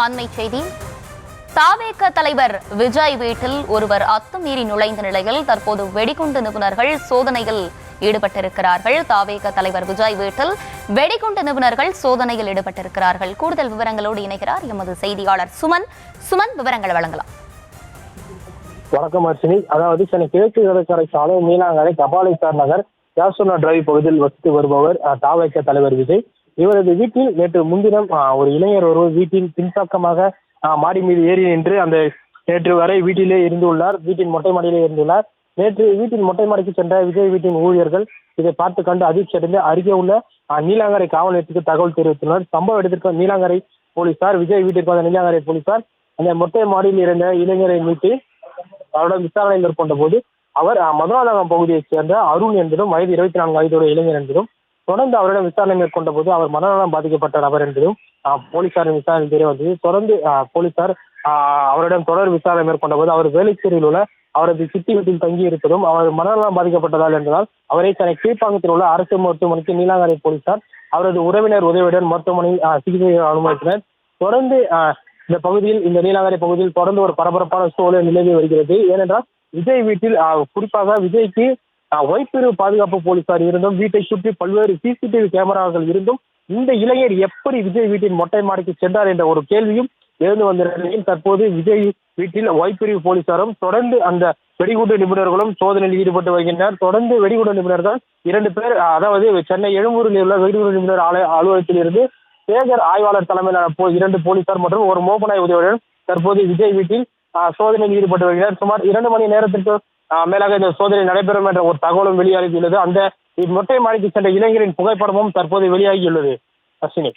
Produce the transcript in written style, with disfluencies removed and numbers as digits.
அண்மை செய்தி. தாவேக தலைவர் விஜய் வீட்டில் ஒருவர் அத்துமீறி நுழைந்த நிலையில் தற்போது வெடிகுண்டு நிபுணர்கள் சோதனையில் ஈடுபட்டிருக்கிறார்கள். தாவேக தலைவர் விஜய் வீட்டில் வெடிகுண்டு நிபுணர்கள் சோதனையில் ஈடுபட்டிருக்கிறார்கள். கூடுதல் விவரங்களோடு இணைகிறார் எமது செய்தியாளர் சுமன். சுமன், விவரங்கள் வழங்கலாம். வணக்கம் அர்ச்சினி. அதாவது சென்னை கிழக்கு கடற்கரை சாலை மீனாங்கரை கபாலீஸ்வர் நகர் யாசுனா டிரைவ் பகுதியில் வசித்து வருபவர் தாவேக தலைவர் விஜய். இவரது வீட்டில் நேற்று முன்தினம் ஒரு இளைஞர் ஒருவர் வீட்டின் பின்பக்கமாக மாடி மீது ஏறி நின்று நேற்று வரை வீட்டிலே இருந்துள்ளார். வீட்டின் மொட்டை மாடியிலே இருந்துள்ளார். நேற்று வீட்டின் மொட்டை மாடிக்கு சென்ற விஜய் வீட்டின் ஊழியர்கள் இதை பார்த்து கண்டு அதிர்ச்சி அடைந்து அருகே உள்ள நீலாங்கரை காவல் நிலையத்துக்கு தகவல் தெரிவித்துள்ளனர். சம்பவ இடத்திற்கு நீலாங்கரை போலீசார், விஜய் வீட்டிற்கு வந்த நீலாங்கரை போலீசார் அந்த மொட்டை மாடியில் இருந்த இளைஞரை மீட்டு அவருடன் விசாரணை மேற்கொண்ட போது அவர் மதுராந்தகம் பகுதியைச் சேர்ந்த அருண் என்பதும் வயது 24 வயதுடைய இளைஞர் என்பதும், தொடர்ந்து அவரிடம் விசாரணை மேற்கொண்ட போது அவர் மனநலம் பாதிக்கப்பட்ட நபர் என்பதும் போலீசாரின் விசாரணை தெரிய வந்தது. தொடர்ந்து போலீசார் அவரிடம் தொடர் விசாரணை மேற்கொண்ட போது அவர் வேலைச்சேரியில் உள்ள அவரது சித்தி வீட்டில் தங்கி இருப்பதும் அவர் மனநலம் பாதிக்கப்பட்டதால் என்பதால் அவரை தன்னை கீழ்ப்பாக்கத்தில் உள்ள அரசு மருத்துவமனைக்கு நீலாங்கரை போலீசார் அவரது உறவினர் உதவியுடன் மருத்துவமனையில் சிகிச்சை அனுமதித்தனர். தொடர்ந்து இந்த பகுதியில், இந்த நீலாங்கரை பகுதியில் தொடர்ந்து ஒரு பரபரப்பான சூழல் நிலவி வருகிறது. ஏனென்றால் விஜய் வீட்டில் குறிப்பாக விஜய்க்கு ஒய்பிரிவு பாதுகாப்பு போலீசார் இருந்தும், வீட்டை சுற்றி பல்வேறு சிசிடிவி கேமராக்கள் இருந்தும் இந்த இளைஞர் எப்படி விஜய் வீட்டின் மொட்டை மாடிக்கு சென்றார் என்ற ஒரு கேள்வியும் எழுந்து வந்த நிலையில் தற்போது விஜய் வீட்டில் ஒய்பிரிவு போலீசாரும் தொடர்ந்து அந்த வெடிகுண்டு நிபுணர்களும் சோதனையில் ஈடுபட்டு வருகின்றனர். தொடர்ந்து வெடிகுண்டு நிபுணர்கள் 2 பேர், அதாவது சென்னை எழும்பூரில் உள்ள வெடிகுண்டு நிபுணர் அலுவலகத்தில் இருந்து சேகர் ஆய்வாளர் தலைமையிலான 2 போலீசார் மற்றும் ஒரு மோப்பனாய் உதவியுடன் தற்போது விஜய் வீட்டில் சோதனையில் ஈடுபட்டு வருகிறார். சுமார் 2 மணி நேரத்திற்கு மேலாக இந்த சோதனை நடைபெறும் என்ற ஒரு தகவலும் வெளியாகியுள்ளது. அந்த மொட்டை மாடிக்கு சென்ற இளைஞரின் புகைப்படமும் தற்போது வெளியாகியுள்ளது. அஸ்வினி.